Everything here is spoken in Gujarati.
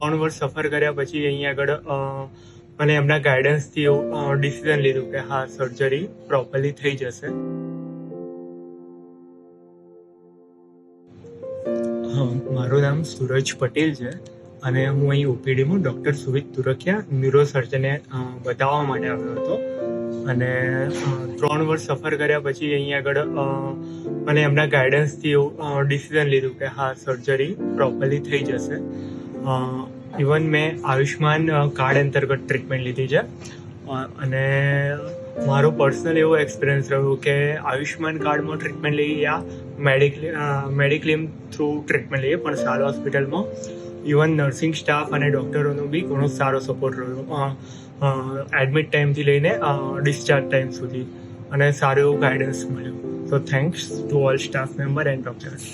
3 વર્ષ સફર કર્યા પછી અહીંયા આગળ મને એમના ગાઈડન્સથી એવું ડિસિઝન લીધું કે હા સર્જરી પ્રોપરલી થઈ જશે. હા, મારું નામ સૂરજ પટેલ છે અને હું અહીં ઓપીડીમાં ડૉક્ટર સુમિત તુરખિયા ન્યુરોસર્જને બતાવવા માટે આવ્યો હતો. અને 3 વર્ષ સફર કર્યા પછી અહીંયા આગળ મને એમના ગાઈડન્સથી એવું ડિસિઝન લીધું કે હા સર્જરી પ્રોપરલી થઈ જશે. ઇવન મેં આયુષ્માન કાર્ડ અંતર્ગત ટ્રીટમેન્ટ લીધી છે અને મારો પર્સનલ એવો એક્સપિરિયન્સ રહ્યો કે આયુષ્માન કાર્ડમાં ટ્રીટમેન્ટ લઈએ યા મેડિક્લેમ થ્રુ ટ્રીટમેન્ટ લઈએ, પણ સાલ હોસ્પિટલમાં ઇવન નર્સિંગ સ્ટાફ અને ડૉક્ટરોનો બી ઘણો સારો સપોર્ટ રહ્યો એડમિટ ટાઈમથી લઈને ડિસ્ચાર્જ ટાઈમ સુધી, અને સારું એવું ગાઈડન્સ મળ્યું. સો thanks to all staff member and doctors.